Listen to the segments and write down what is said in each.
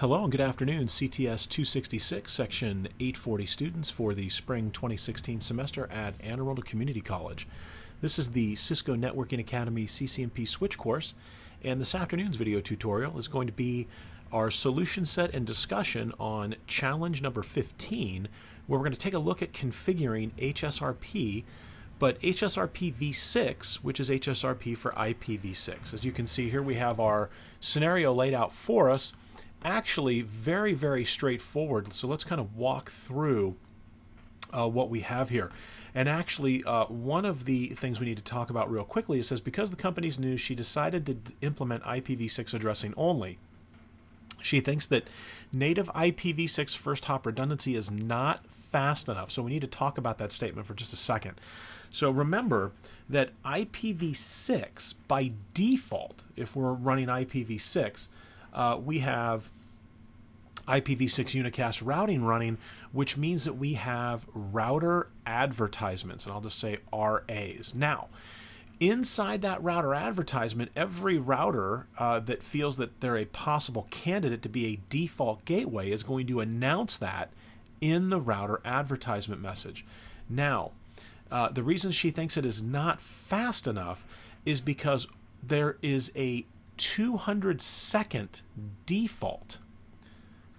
Hello and good afternoon, CTS 266, Section 840 students for the Spring 2016 semester at Anne Arundel Community College. This is the Cisco Networking Academy CCNP Switch course, and this afternoon's video tutorial is going to be our solution set and discussion on challenge number 15, where we're going to take a look at configuring HSRP, but HSRP v6, which is HSRP for IPv6. As you can see here, we have our scenario laid out for us. Actually very, very straightforward. So let's kind of walk through what we have here. And actually, one of the things we need to talk about real quickly, it says because the company's new, she decided to implement IPv6 addressing only. She thinks that native IPv6 first hop redundancy is not fast enough. So we need to talk about that statement for just a second. So remember that IPv6 by default, if we're running IPv6, we have IPv6 unicast routing running, which means that we have router advertisements, and I'll just say RAs. Now, inside that router advertisement, every router that feels that they're a possible candidate to be a default gateway is going to announce that in the router advertisement message. Now, the reason she thinks it is not fast enough is because there is a 200-second default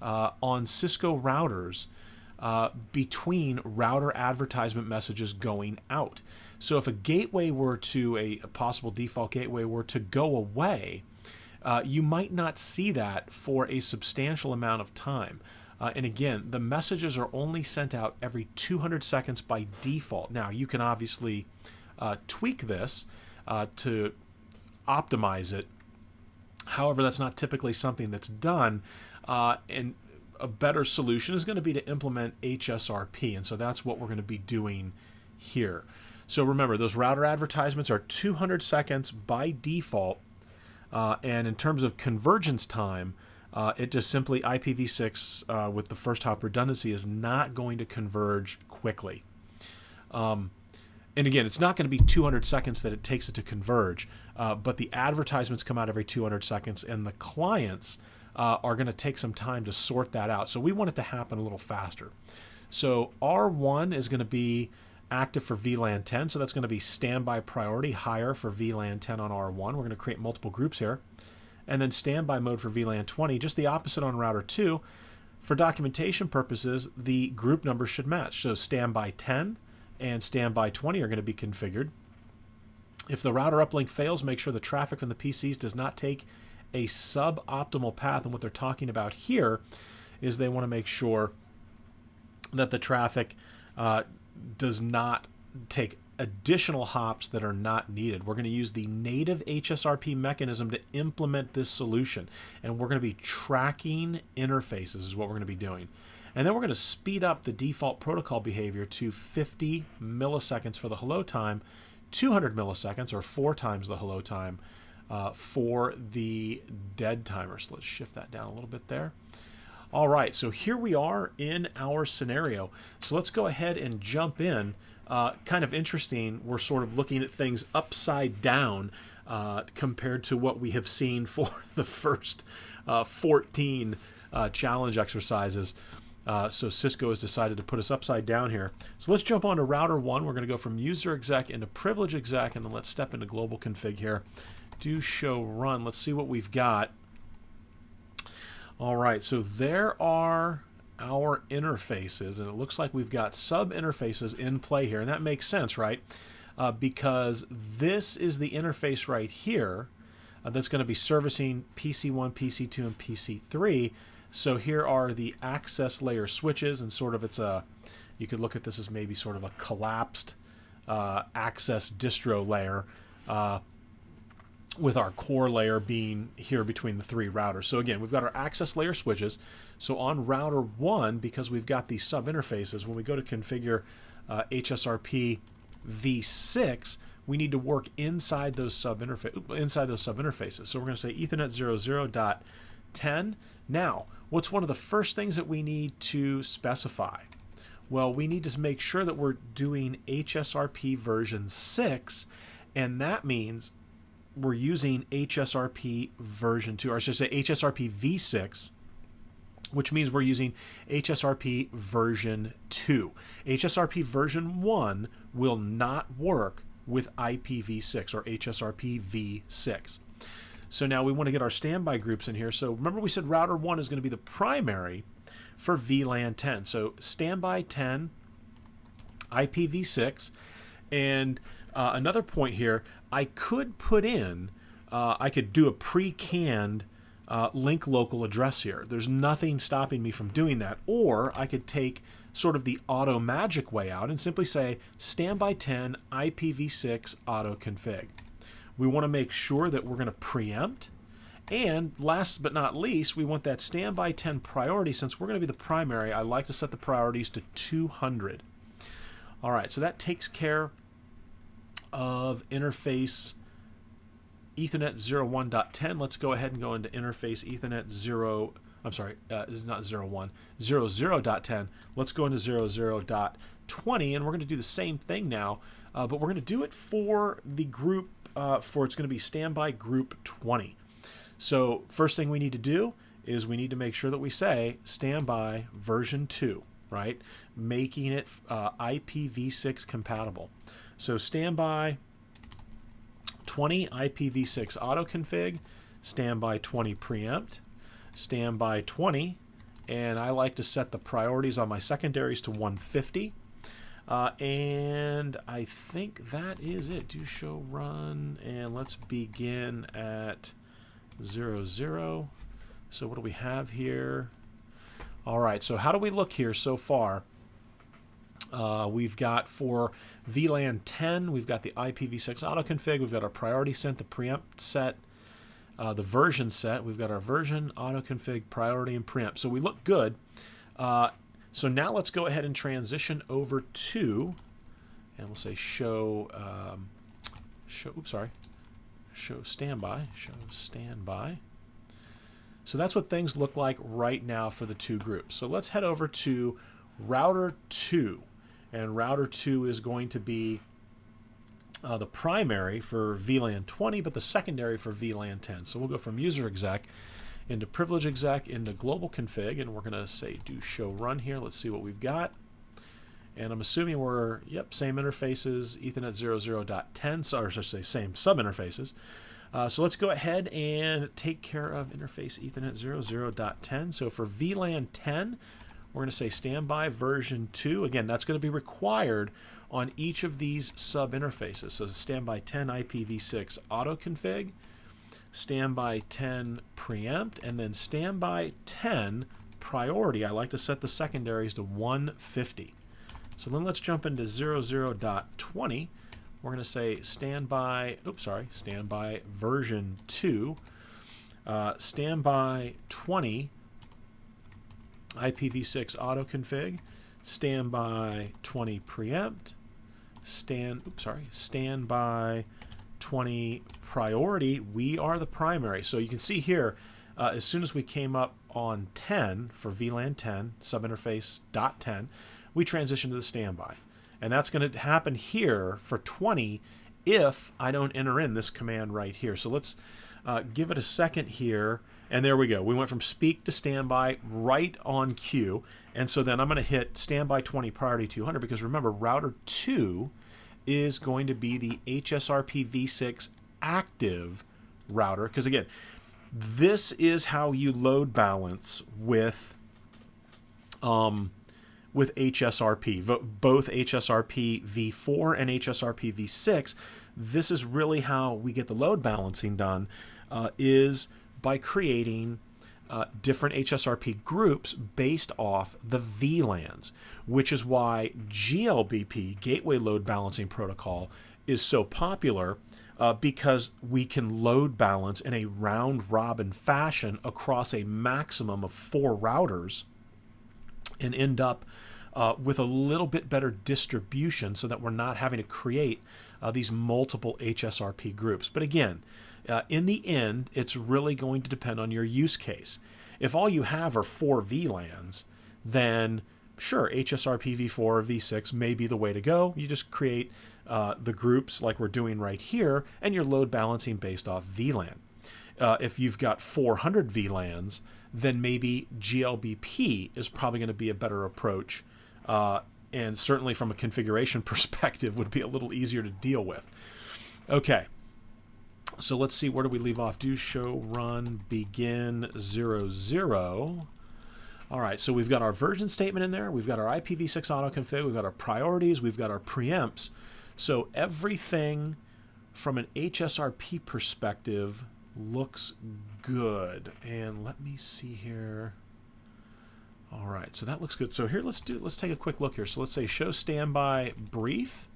on Cisco routers between router advertisement messages going out. So if a gateway were to, a possible default gateway were to go away, you might not see that for a substantial amount of time. And again, the messages are only sent out every 200 seconds by default. Now, you can obviously tweak this to optimize it. However, that's not typically something that's done, and a better solution is going to be to implement HSRP, and so that's what we're going to be doing here. So remember, those router advertisements are 200 seconds by default, and in terms of convergence time, it just simply IPv6 with the first hop redundancy is not going to converge quickly. And again, it's not going to be 200 seconds that it takes it to converge, but the advertisements come out every 200 seconds, and the clients are going to take some time to sort that out. So we want it to happen a little faster. So R1 is going to be active for VLAN 10, so that's going to be standby priority higher for VLAN 10 on R1. We're going to create multiple groups here. And then standby mode for VLAN 20, just the opposite on router 2. For documentation purposes, the group numbers should match. So standby 10 and standby 20 are going to be configured. If the router uplink fails, make sure the traffic from the PCs does not take a suboptimal path. And what they're talking about here is they want to make sure that the traffic does not take additional hops that are not needed. We're going to use the native HSRP mechanism to implement this solution. And we're going to be tracking interfaces is what we're going to be doing. And then we're going to speed up the default protocol behavior to 50 milliseconds for the hello time, 200 milliseconds or 4 times the hello time for the dead timer. So let's shift that down a little bit there. All right, so here we are in our scenario. So let's go ahead and jump in. Kind of interesting, we're sort of looking at things upside down compared to what we have seen for the first 14 challenge exercises. So Cisco has decided to put us upside down here. So let's jump on to router 1. We're going to go from user exec into privilege exec, and then let's step into global config here. Do show run. Let's see what we've got. All right, so there are our interfaces, and it looks like we've got sub interfaces in play here, and that makes sense, right? Because this is the interface right here that's going to be servicing PC1, PC2, and PC3. So here are the access layer switches, and sort of it's a, you could look at this as maybe sort of a collapsed access distro layer with our core layer being here between the 3 routers. So again, we've got our access layer switches. So on router 1, because we've got these sub interfaces, when we go to configure HSRP v6, we need to work inside those sub interfaces. So we're going to say Ethernet 00.10. Now, what's one of the first things that we need to specify? Well, we need to make sure that we're doing HSRP version 6, and that means we're using HSRP version 2, or I should say HSRP v6 which means we're using HSRP version 2. HSRP version 1 will not work with IPv6 or HSRP v6. So now we want to get our standby groups in here. So remember we said router 1 is going to be the primary for VLAN 10. So standby 10, IPv6. And another point here, I could put in, I could do a pre-canned link local address here. There's nothing stopping me from doing that. Or I could take sort of the auto magic way out and simply say standby 10 IPv6 auto config. We want to make sure that we're going to preempt. And last but not least, we want that standby 10 priority. Since we're going to be the primary, I like to set the priorities to 200. All right, so that takes care of interface Ethernet 01.10. Let's go ahead and go into interface Ethernet 0. I'm sorry, this is not 01, 00.10. Let's go into 00.20, and we're going to do the same thing now, but we're going to do it for the group, it's going to be standby group 20. So first thing we need to do is we need to make sure that we say standby version 2, right? Making it IPv6 compatible. So standby 20 IPv6 auto config, standby 20 preempt, standby 20, and I like to set the priorities on my secondaries to 150. And I think that is it. Do show run, and let's begin at 00. So what do we have here? All right, so how do we look here so far? We've got for VLAN 10, we've got the IPv6 auto config, we've got our priority set, the preempt set, the version set, we've got our version, auto config, priority, and preempt. So we look good. So now let's go ahead and transition over to, and we'll say show standby. So that's what things look like right now for the two groups. So let's head over to router 2. And router 2 is going to be the primary for VLAN 20, but the secondary for VLAN 10. So we'll go from user exec into privilege exec into global config, and we're going to say do show run here. Let's see what we've got. And I'm assuming we're, same interfaces, Ethernet 00.10, so, or I should say same sub-interfaces. So let's go ahead and take care of interface Ethernet 00.10. So for VLAN 10, we're going to say standby version 2. Again, that's going to be required on each of these sub-interfaces. So standby 10 IPv6 auto config, standby 10 preempt, and then standby 10 priority. I like to set the secondaries to 150. So then let's jump into 00.20. We're going to say standby version 2, standby 20 IPv6 auto config, standby 20 preempt, standby 20 priority. We are the primary. So you can see here, as soon as we came up on 10 for VLAN 10, subinterface .10, we transition to the standby. And that's going to happen here for 20 if I don't enter in this command right here. So let's give it a second here. And there we go. We went from speak to standby right on cue. And so then I'm going to hit standby 20 priority 200 because remember, router 2 is going to be the HSRP v6 active router. Because again, this is how you load balance with HSRP, both HSRP v4 and HSRP v6. This is really how we get the load balancing done, is by creating different HSRP groups based off the VLANs, which is why GLBP, Gateway Load Balancing Protocol, is so popular, because we can load balance in a round-robin fashion across a maximum of 4 routers and end up with a little bit better distribution so that we're not having to create these multiple HSRP groups. But again, in the end, it's really going to depend on your use case. If all you have are 4 VLANs, then sure, HSRP v4 or v6 may be the way to go. You just create the groups like we're doing right here, and you're load balancing based off VLAN. If you've got 400 VLANs, then maybe GLBP is probably going to be a better approach, and certainly from a configuration perspective would be a little easier to deal with. Okay, so let's see, where do we leave off? Do show run begin 00. All right, so we've got our version statement in there, we've got our IPv6 autoconfig, we've got our priorities, we've got our preempts. So everything from an HSRP perspective looks good. And let me see here. All right, so that looks good. So here, let's take a quick look here. So let's say show standby brief.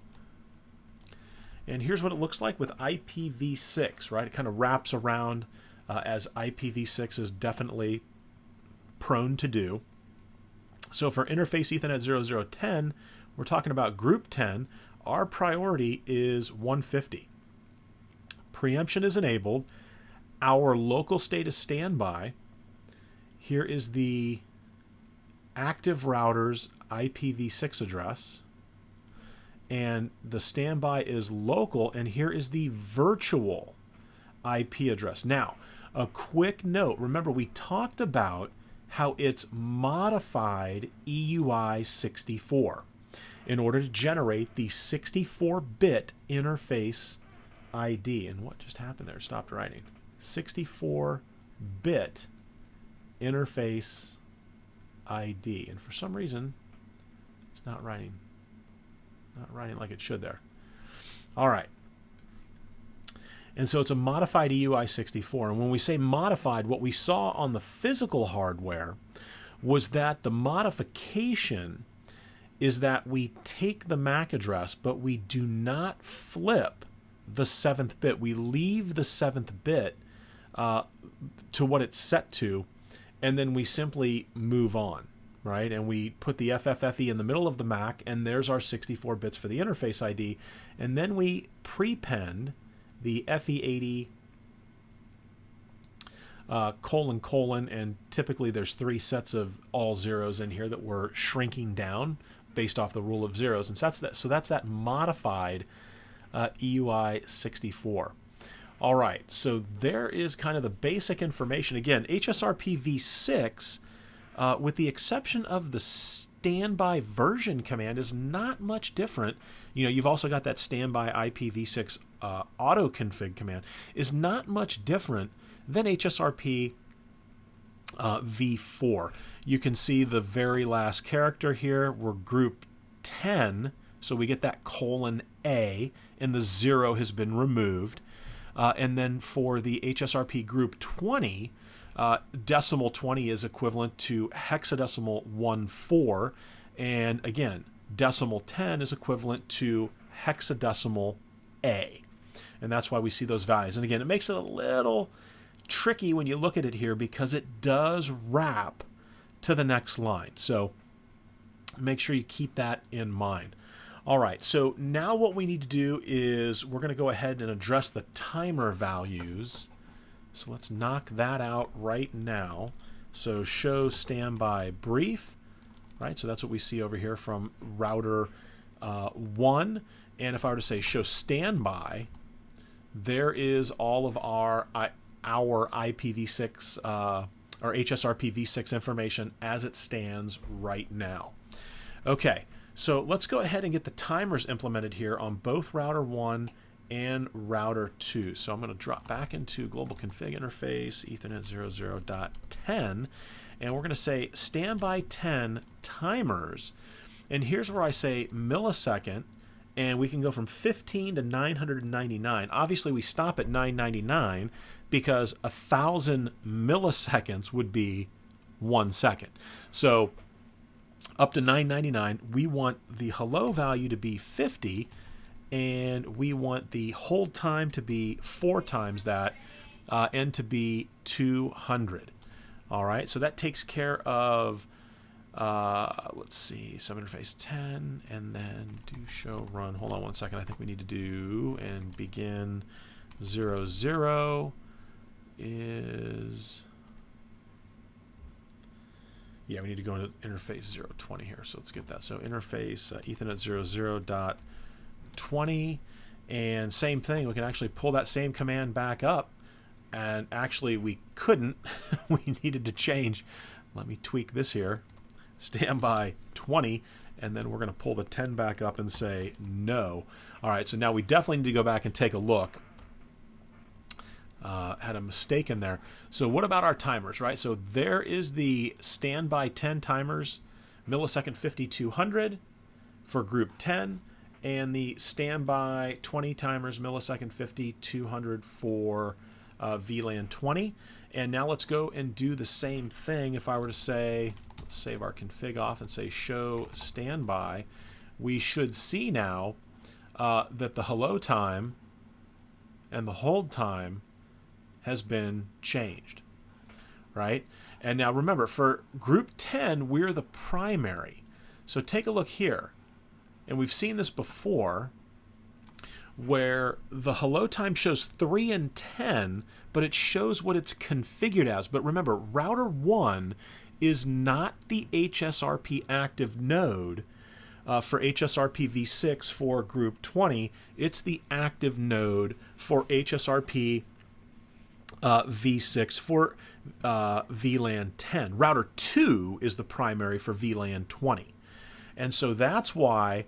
And here's what it looks like with IPv6, right? It kind of wraps around as IPv6 is definitely prone to do. So for interface Ethernet 0010, we're talking about group 10. Our priority is 150. Preemption is enabled. Our local state is standby. Here is the active router's IPv6 address. And the standby is local. And here is the virtual IP address. Now, a quick note. Remember, we talked about how it's modified EUI 64 in order to generate the 64-bit interface ID. And what just happened there? Stopped writing. 64-bit interface ID. And for some reason, it's not writing like it should there. All right. And so it's a modified EUI 64. And when we say modified, what we saw on the physical hardware was that the modification is that we take the MAC address, but we do not flip the 7th bit. We leave the 7th bit to what it's set to, and then we simply move on, right? And we put the FFFE in the middle of the MAC, and there's our 64 bits for the interface ID. And then we prepend the FE80 : and typically there's 3 sets of all zeros in here that we're shrinking down based off the rule of zeros. And so that's that modified EUI 64. All right, so there is kind of the basic information. Again, HSRP v6, with the exception of the standby version command, is not much different. You know, you've also got that standby IPv6 auto config command, is not much different than HSRP v4. You can see the very last character here. We're group 10, so we get that :A, and the 0 has been removed. And then for the HSRP group 20, decimal 20 is equivalent to hexadecimal 14, and again, decimal 10 is equivalent to hexadecimal A. And that's why we see those values. And again, it makes it a little tricky when you look at it here because it does wrap to the next line. So make sure you keep that in mind. All right, so now what we need to do is we're going to go ahead and address the timer values. So let's knock that out right now. So show standby brief, right? So that's what we see over here from router 1. And if I were to say show standby, there is all of our IPv6 or HSRP v6 information as it stands right now. Okay. So let's go ahead and get the timers implemented here on both router 1 and router 2. So I'm going to drop back into global config interface Ethernet 00.10, and we're going to say standby 10 timers. And here's where I say millisecond, and we can go from 15 to 999. Obviously, we stop at 999 because 1,000 milliseconds would be 1 second. So up to 999, we want the hello value to be 50, and we want the hold time to be 4 times that, and to be 200. All right, so that takes care of, let's see, subinterface 10, and then do show run. Hold on 1 second. I think we need to do and begin 00 is... Yeah, we need to go into interface 020 here. So let's get that. So interface Ethernet 00.20, and same thing. We can actually pull that same command back up And actually we couldn't. We needed to change. Let me tweak this here. Standby 20, and then we're going to pull the 10 back up and say no. All right, so now we definitely need to go back and take a look. Had a mistake in there. So what about our timers, right? So there is the standby 10 timers, millisecond 5200 for group 10, and the standby 20 timers, millisecond 5200 for VLAN 20. And now let's go and do the same thing. If I were to say, let's save our config off and say show standby, we should see now that the hello time and the hold time has been changed, right? And now remember, for group 10, we're the primary. So take a look here. And we've seen this before, where the hello time shows 3 and 10, but it shows what it's configured as. But remember, router 1 is not the HSRP active node for HSRP v6 for group 20. It's the active node for HSRP v6 for VLAN 10. Router 2 is the primary for VLAN 20. And so that's why,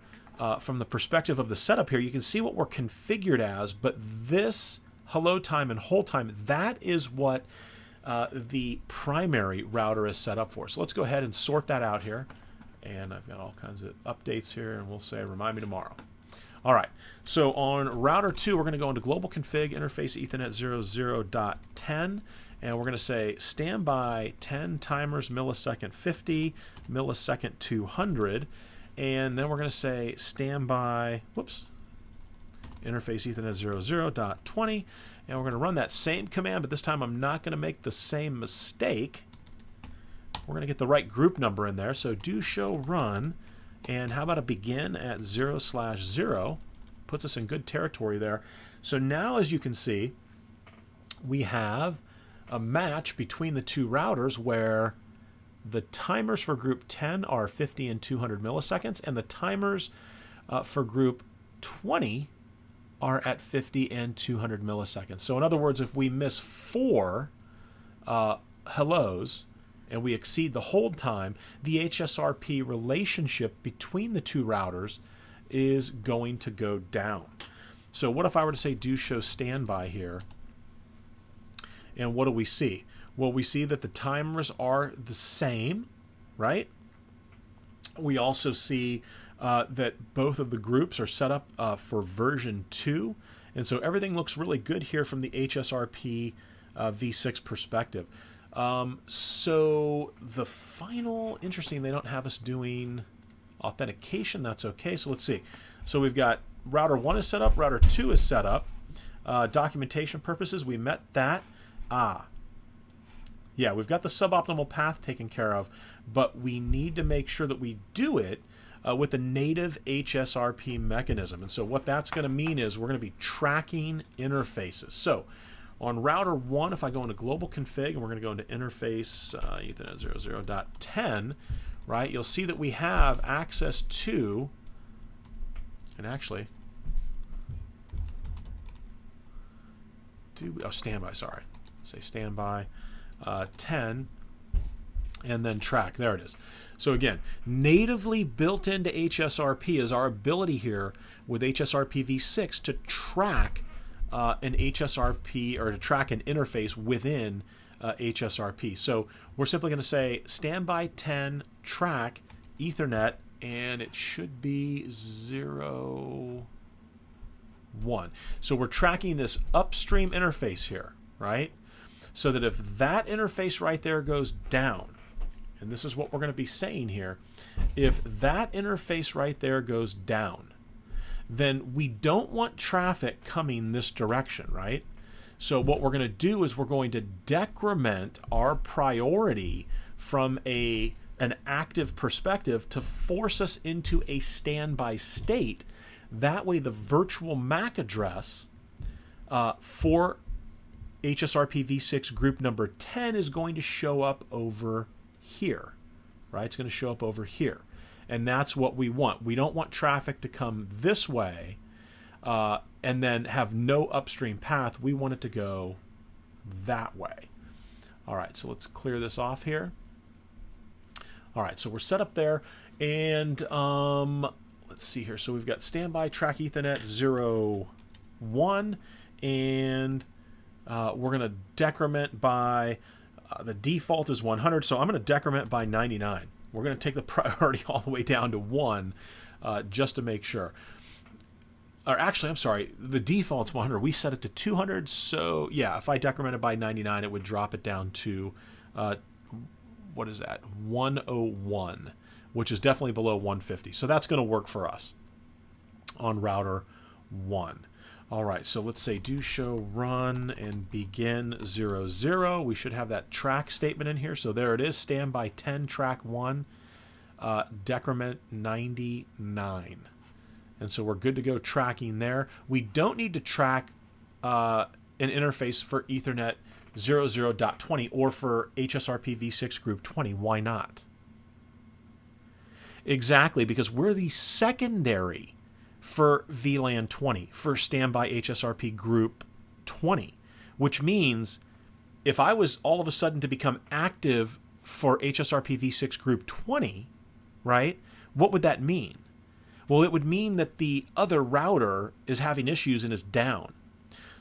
from the perspective of the setup here, you can see what we're configured as, but this hello time and hold time, that is what the primary router is set up for. So let's go ahead and sort that out here. And I've got all kinds of updates here, and we'll say remind me tomorrow. All right, so on router 2, we're going to go into global config interface Ethernet 00.10, and we're going to say standby 10 timers millisecond 50, millisecond 200, and then we're going to say standby, interface Ethernet 00.20, and we're going to run that same command, but this time I'm not going to make the same mistake. We're going to get the right group number in there, so do show run. And how about a begin at 0/0? Puts us in good territory there. So now, as you can see, we have a match between the two routers where the timers for group 10 are 50 and 200 milliseconds, and the timers for group 20 are at 50 and 200 milliseconds. So in other words, if we miss 4 hellos, and we exceed the hold time, the HSRP relationship between the two routers is going to go down. So what if I were to say do show standby here? And what do we see? Well, we see that the timers are the same, right? We also see that both of the groups are set up for version 2. And so everything looks really good here from the HSRP v6 perspective. So the final, interesting, they don't have us doing authentication. That's okay. So let's see. So we've got router 1 is set up, router 2 is set up. Documentation purposes, we met that. Yeah, we've got the suboptimal path taken care of, but we need to make sure that we do it with the native HSRP mechanism. And so what that's going to mean is we're going to be tracking interfaces. So on router 1, if I go into global config, and we're going to go into interface Ethernet 00.10, right, you'll see that we have access to, and actually, standby, sorry. Say standby 10, and then track. There it is. So again, natively built into HSRP is our ability here with HSRP v6 to track an HSRP, or to track an interface within HSRP. So we're simply going to say standby 10 track Ethernet, and it should be 0, 1. So we're tracking this upstream interface here, right? So that if that interface right there goes down, and this is what we're going to be saying here, if that interface right there goes down, then we don't want traffic coming this direction, right? So what we're going to do is we're going to decrement our priority from an active perspective to force us into a standby state. That way the virtual MAC address for HSRP v6 group number 10 is going to show up over here, right? It's going to show up over here. And that's what we want. We don't want traffic to come this way and then have no upstream path. We want it to go that way. All right, so let's clear this off here. All right, so we're set up there, and let's see here. So we've got standby track Ethernet 0, 1, and we're going to decrement by, the default is 100, so I'm going to decrement by 99. We're going to take the priority all the way down to 1 just to make sure. Or actually, I'm sorry, the default's 100. We set it to 200, so yeah, if I decremented by 99, it would drop it down to, what is that, 101, which is definitely below 150. So that's going to work for us on router 1. All right, so let's say do show run and begin 0, 0. We should have that track statement in here. So there it is, standby 10, track 1, decrement 99. And so we're good to go tracking there. We don't need to track an interface for Ethernet 00.20 or for HSRP v6 group 20. Why not? Exactly, because we're the secondary for VLAN 20, for standby HSRP group 20, which means if I was all of a sudden to become active for HSRP v6 group 20, right, what would that mean? Well, it would mean that the other router is having issues and is down.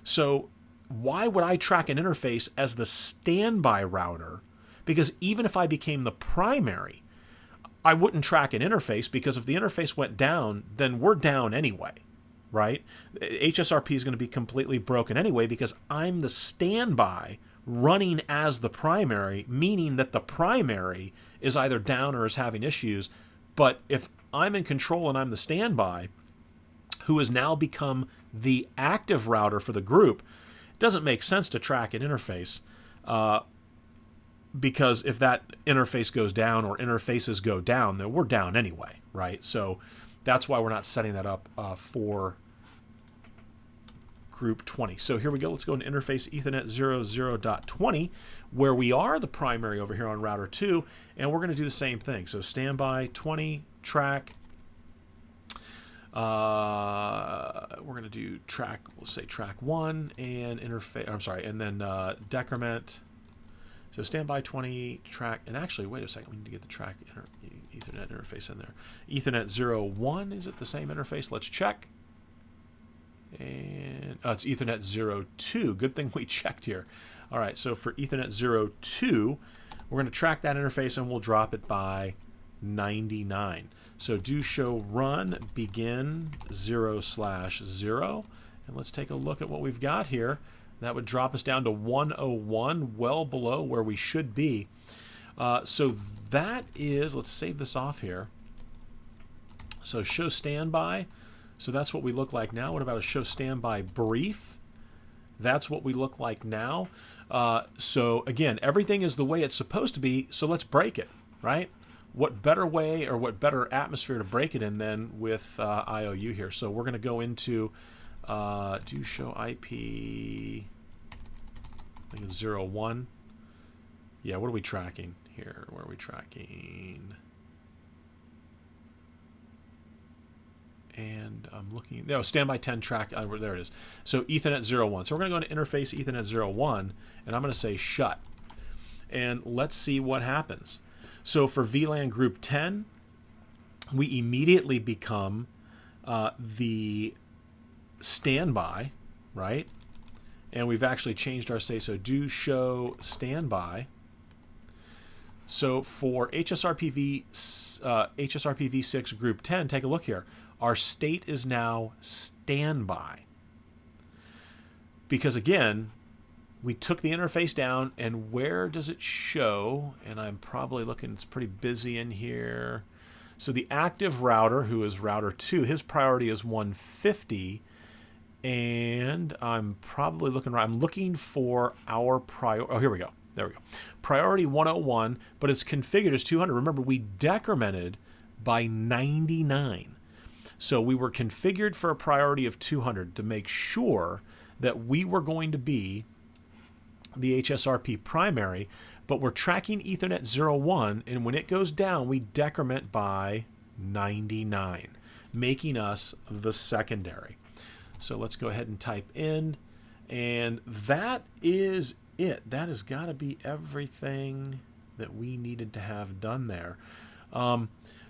So why would I track an interface as the standby router? Because even if I became the primary, I wouldn't track an interface, because if the interface went down, then we're down anyway, right? HSRP is going to be completely broken anyway because I'm the standby running as the primary, meaning that the primary is either down or is having issues. But if I'm in control and I'm the standby, who has now become the active router for the group, it doesn't make sense to track an interface, because if that interface goes down or interfaces go down, then we're down anyway, right? So that's why we're not setting that up for group 20. So here we go. Let's go into interface Ethernet 00.20, where we are the primary over here on router 2, and we're going to do the same thing. So standby 20 track. We're going to do track, we'll say track 1 and interface, I'm sorry, and then decrement. So standby 20 track, and actually, wait a second, we need to get the track Ethernet interface in there. Ethernet 01, is it the same interface? Let's check. And it's Ethernet 02. Good thing we checked here. All right, so for Ethernet 02, we're going to track that interface and we'll drop it by 99. So do show run begin 0/0, and let's take a look at what we've got here. That would drop us down to 101, well below where we should be. So that is, let's save this off here. So show standby. So that's what we look like now. What about a show standby brief? That's what we look like now. So again, everything is the way it's supposed to be, so let's break it, right? What better way or what better atmosphere to break it in than with IOU here. So we're going to go into do show IP, I think it's 01. Yeah, what are we tracking here? Where are we tracking? And I'm looking, no, standby 10 track, there it is. So Ethernet 01. So we're going to go into interface Ethernet 01, and I'm going to say shut. And let's see what happens. So for VLAN group 10, we immediately become the standby, right? And we've actually changed our say, so do show standby. So for HSRP v6 group 10, take a look here. Our state is now standby. Because again, we took the interface down, and where does it show? And I'm probably looking, it's pretty busy in here. So the active router, who is router 2, his priority is 150. And I'm probably looking, I'm looking for our priority. Oh, here we go. There we go. Priority 101, but it's configured as 200. Remember, we decremented by 99. So we were configured for a priority of 200 to make sure that we were going to be the HSRP primary, but we're tracking Ethernet 01, and when it goes down, we decrement by 99, making us the secondary. So let's go ahead and type in, and that is it. That has got to be everything that we needed to have done there.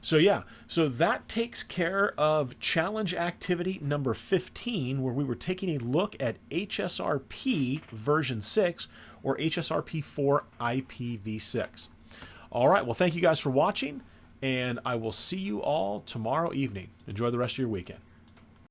So that takes care of challenge activity number 15, where we were taking a look at HSRP version 6 or HSRP 4 IPv6. All right, well, thank you guys for watching, and I will see you all tomorrow evening. Enjoy the rest of your weekend.